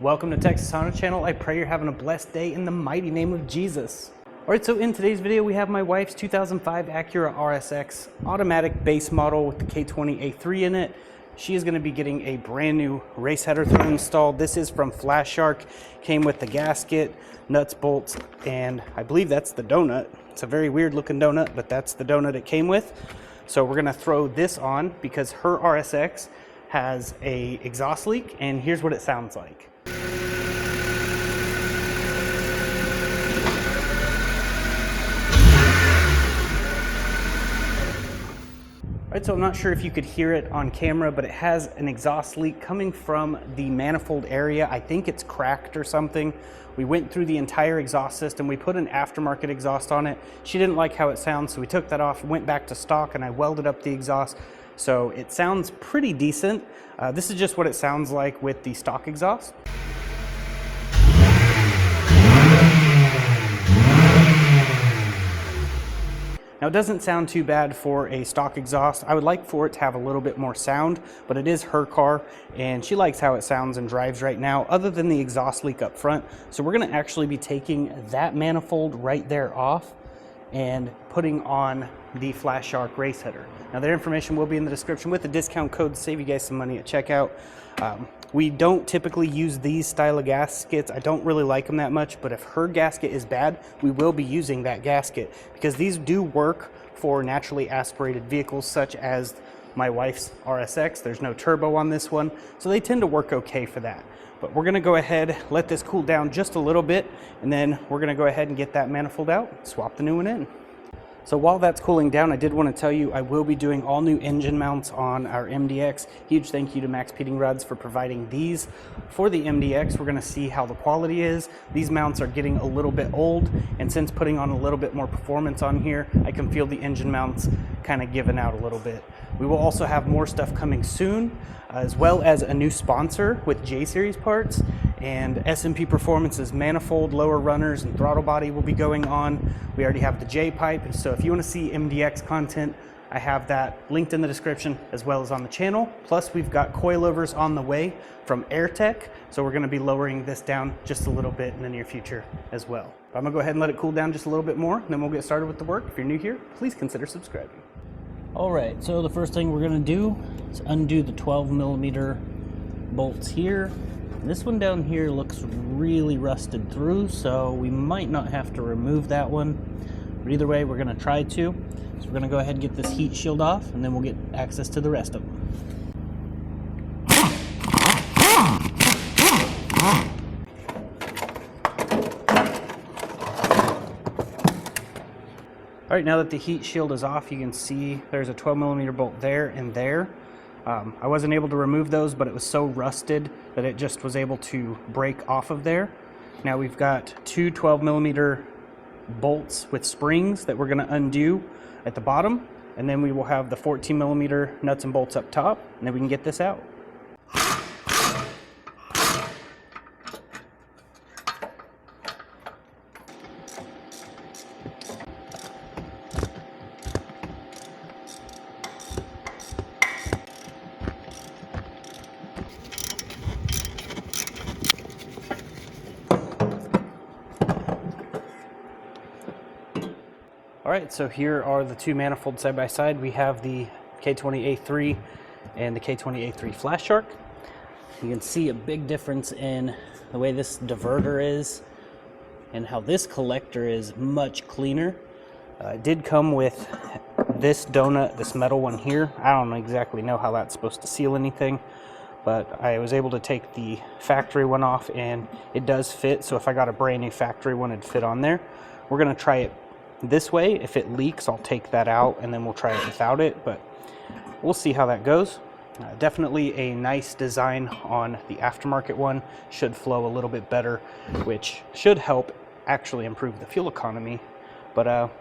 Welcome to Texas Honda Channel. I pray you're having a blessed day in the mighty name of Jesus. Alright, so in today's video we have my wife's 2005 Acura RSX automatic base model with the K20A3 in it. She is going to be getting a brand new race header throw installed. This is from Flashark. Came with the gasket, nuts, bolts, and I believe that's the donut. It's a very weird looking donut, but that's the donut it came with. So we're going to throw this on because her RSX has a exhaust leak, and here's what it sounds like. Alright, so I'm not sure if you could hear it on camera, but it has an exhaust leak coming from the manifold area. I think it's cracked or something. We went through the entire exhaust system. We put an aftermarket exhaust on it. She didn't like how it sounds, so we took that off, went back to stock, and I welded up the exhaust. So it sounds pretty decent. This is just what it sounds like with the stock exhaust. Now it doesn't sound too bad for a stock exhaust. I would like for it to have a little bit more sound, but it is her car and she likes how it sounds and drives right now, other than the exhaust leak up front. So we're gonna actually be taking that manifold right there off and putting on the Flashark race header. Now their information will be in the description with the discount code to save you guys some money at checkout. We don't typically use these style of gaskets. I don't really like them that much, but if her gasket is bad, we will be using that gasket because these do work for naturally aspirated vehicles such as my wife's RSX. There's no turbo on this one, so they tend to work okay for that. But we're gonna go ahead, let this cool down just a little bit, and then we're gonna go ahead and get that manifold out, swap the new one in. So while that's cooling down, I did want to tell you I will be doing all new engine mounts on our MDX. Huge thank you to Max Peating Rods for providing these for the MDX. We're going to see how the quality is. These mounts are getting a little bit old, and since putting on a little bit more performance on here, I can feel the engine mounts kind of giving out a little bit. We will also have more stuff coming soon, as well as a new sponsor with J-Series parts, and S&P Performance's manifold, lower runners, and throttle body will be going on. We already have the J-pipe, and so if you want to see MDX content, I have that linked in the description as well as on the channel. Plus we've got coilovers on the way from AirTech, so we're going to be lowering this down just a little bit in the near future as well. I'm going to go ahead and let it cool down just a little bit more, and then we'll get started with the work. If you're new here, please consider subscribing. Alright, so the first thing we're going to do is undo the 12mm bolts here. This one down here looks really rusted through, so we might not have to remove that one. But either way, we're going to try to. So we're going to go ahead and get this heat shield off, and then we'll get access to the rest of them. Alright, now that the heat shield is off, you can see there's a 12mm bolt there and there. I wasn't able to remove those, but it was so rusted that it just was able to break off of there. Now we've got two 12mm bolts with springs that we're going to undo at the bottom, and then we will have the 14mm nuts and bolts up top, and then we can get this out. Alright, so here are the two manifolds side by side. We have the K20A3 and the K20A3 Flashark. You can see a big difference in the way this diverter is and how this collector is much cleaner. It did come with this donut, this metal one here. I don't exactly know how that's supposed to seal anything, but I was able to take the factory one off and it does fit. So if I got a brand new factory one, it'd fit on there. We're going to try it this way. If it leaks, I'll take that out and then we'll try it without it, but we'll see how that goes. Definitely a nice design on the aftermarket one. Should flow a little bit better, which should help actually improve the fuel economy. But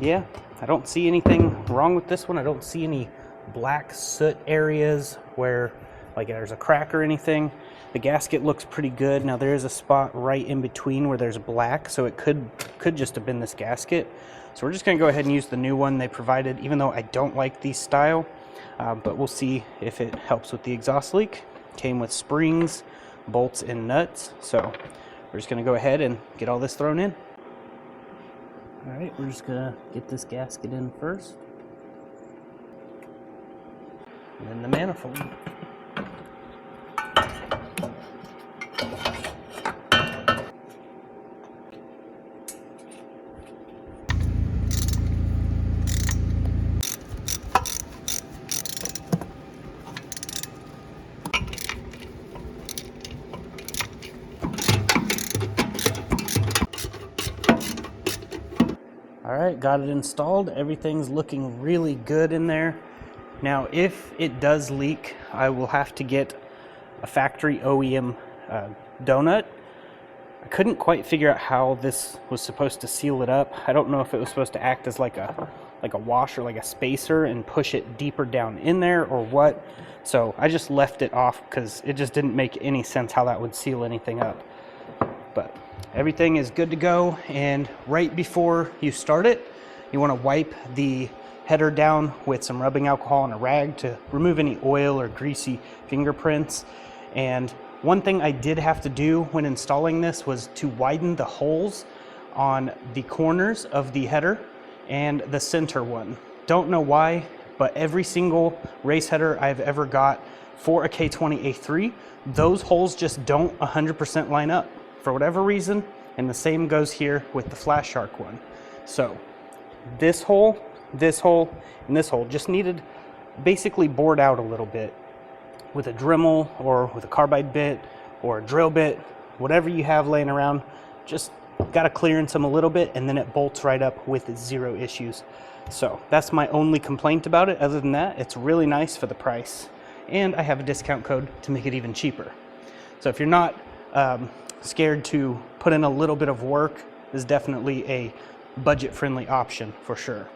yeah, I don't see anything wrong with this one. I don't see any black soot areas where like there's a crack or anything. The gasket looks pretty good. Now there is a spot right in between where there's black, so it could just have been this gasket. So we're just going to go ahead and use the new one they provided, even though I don't like the style. But we'll see if it helps with the exhaust leak. Came with springs, bolts and nuts. So we're just gonna go ahead and get all this thrown in. All right, we're just gonna get this gasket in first, and then the manifold. All right, got it installed. Everything's looking really good in there. Now, if it does leak, I will have to get a factory OEM donut. I couldn't quite figure out how this was supposed to seal it up. I don't know if it was supposed to act as like a wash or like a spacer and push it deeper down in there or what. So I just left it off because it just didn't make any sense how that would seal anything up. But everything is good to go, and right before you start it, you want to wipe the header down with some rubbing alcohol and a rag to remove any oil or greasy fingerprints. And one thing I did have to do when installing this was to widen the holes on the corners of the header and the center one. Don't know why, but every single race header I've ever got for a K20A3, those holes just don't 100% line up for whatever reason, and the same goes here with the Flashark one. So this hole, and this hole just needed basically bored out a little bit with a Dremel or with a carbide bit or a drill bit, whatever you have laying around. Just got to clearance them a little bit, and then it bolts right up with zero issues. So that's my only complaint about it. Other than that, it's really nice for the price, and I have a discount code to make it even cheaper. So if you're not scared to put in a little bit of work, this is definitely a budget-friendly option for sure.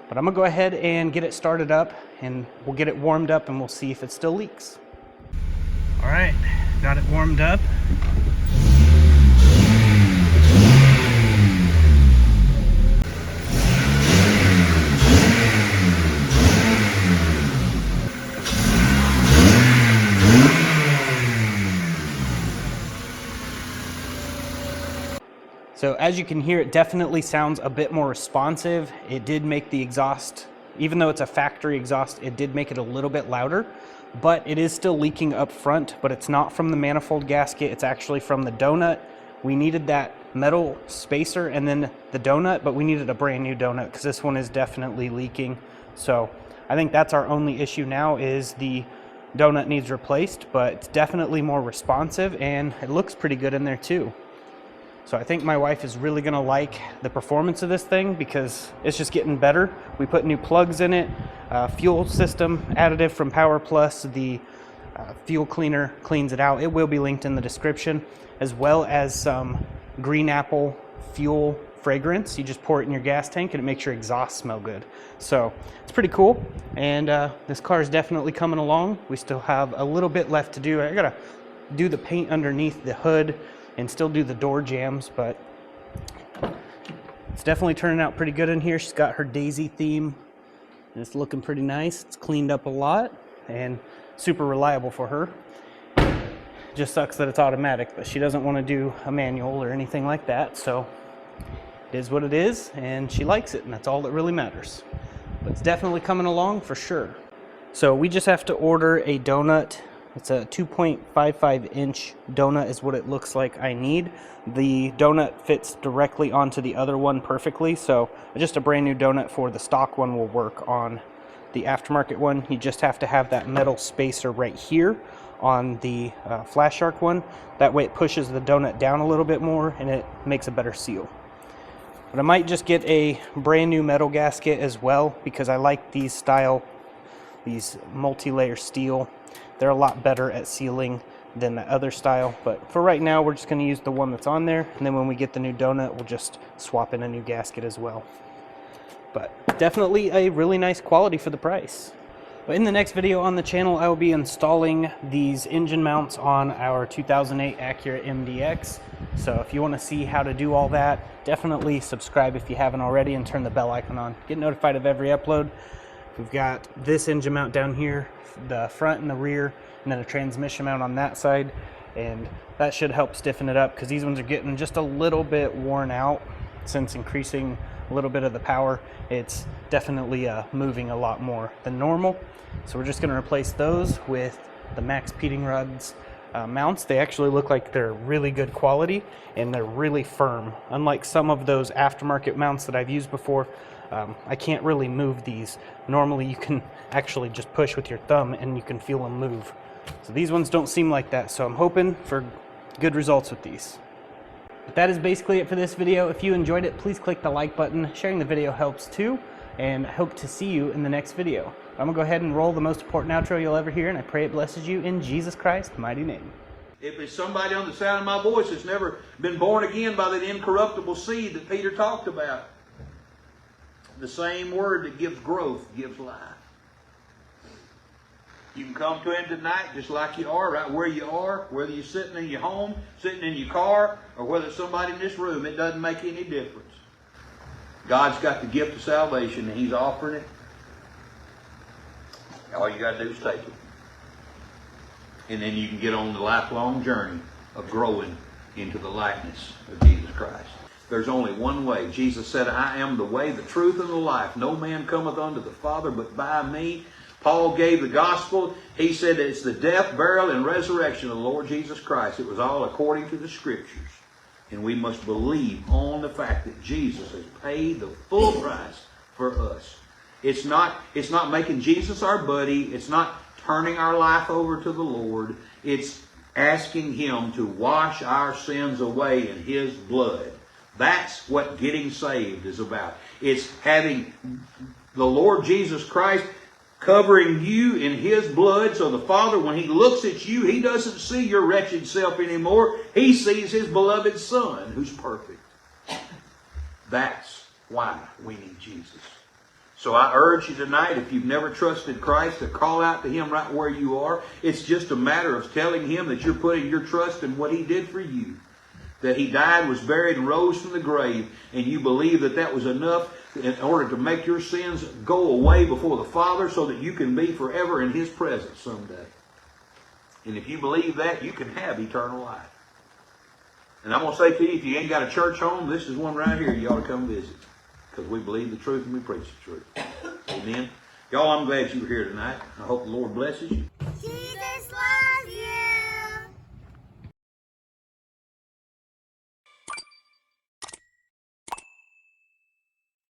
But I'm gonna go ahead and get it started up, and we'll get it warmed up, and we'll see if it still leaks. All right, got it warmed up. So as you can hear, it definitely sounds a bit more responsive. It did make the exhaust, even though it's a factory exhaust, it did make it a little bit louder, but it is still leaking up front, but it's not from the manifold gasket, it's actually from the donut. We needed that metal spacer and then the donut, but we needed a brand new donut because this one is definitely leaking. So I think that's our only issue now, is the donut needs replaced, but it's definitely more responsive and it looks pretty good in there too. So I think my wife is really gonna like the performance of this thing because it's just getting better. We put new plugs in it, fuel system additive from Power Plus, the fuel cleaner cleans it out. It will be linked in the description, as well as some green apple fuel fragrance. You just pour it in your gas tank and it makes your exhaust smell good. So it's pretty cool, and this car is definitely coming along. We still have a little bit left to do. I gotta do the paint underneath the hood and still do the door jams, but it's definitely turning out pretty good in here. She's got her daisy theme and it's looking pretty nice. It's cleaned up a lot and super reliable for her. Just sucks that it's automatic, but she doesn't want to do a manual or anything like that, so it is what it is, and she likes it, and that's all that really matters. But it's definitely coming along for sure. So we just have to order a donut. It's a 2.55 inch donut is what it looks like I need. The donut fits directly onto the other one perfectly, so just a brand new donut for the stock one will work. On the aftermarket one, you just have to have that metal spacer right here on the Flashark one. That way it pushes the donut down a little bit more and it makes a better seal. But I might just get a brand new metal gasket as well, because I like these multi-layer steel. They're a lot better at sealing than the other style, but for right now we're just going to use the one that's on there, and then when we get the new donut we'll just swap in a new gasket as well. But definitely a really nice quality for the price. But in the next video on the channel, I will be installing these engine mounts on our 2008 Acura MDX. So if you want to see how to do all that, definitely subscribe if you haven't already and turn the bell icon on. Get notified of every upload. We've got this engine mount down here, the front and the rear, and then a transmission mount on that side. and that should help stiffen it up, because these ones are getting just a little bit worn out since increasing a little bit of the power. It's definitely moving a lot more than normal. So we're just going to replace those with the Max Peating Rods mounts. They actually look like they're really good quality and they're really firm. Unlike some of those aftermarket mounts that I've used before, I can't really move these. Normally you can actually just push with your thumb and you can feel them move. So these ones don't seem like that, so I'm hoping for good results with these. But that is basically it for this video. If you enjoyed it, please click the like button. Sharing the video helps too, and I hope to see you in the next video. I'm going to go ahead and roll the most important outro you'll ever hear, and I pray it blesses you in Jesus Christ's mighty name. If it's somebody on the sound of my voice that's never been born again by that incorruptible seed that Peter talked about, the same word that gives growth gives life. You can come to Him tonight just like you are, right where you are, whether you're sitting in your home, sitting in your car, or whether it's somebody in this room. It doesn't make any difference. God's got the gift of salvation and He's offering it. All you got to do is take it. And then you can get on the lifelong journey of growing into the likeness of Jesus Christ. There's only one way. Jesus said, I am the way, the truth, and the life. No man cometh unto the Father but by me. Paul gave the gospel. He said it's the death, burial, and resurrection of the Lord Jesus Christ. It was all according to the Scriptures. And we must believe on the fact that Jesus has paid the full price for us. It's not making Jesus our buddy. It's not turning our life over to the Lord. It's asking Him to wash our sins away in His blood. That's what getting saved is about. It's having the Lord Jesus Christ covering you in His blood, so the Father, when He looks at you, He doesn't see your wretched self anymore. He sees His beloved Son, who's perfect. That's why we need Jesus. So I urge you tonight, if you've never trusted Christ, to call out to Him right where you are. It's just a matter of telling Him that you're putting your trust in what He did for you. That He died, was buried, and rose from the grave, and you believe that that was enough in order to make your sins go away before the Father so that you can be forever in His presence someday. And if you believe that, you can have eternal life. And I'm going to say to you, if you ain't got a church home, this is one right here you ought to come visit. Because we believe the truth and we preach the truth. Amen. Y'all, I'm glad you were here tonight. I hope the Lord blesses you.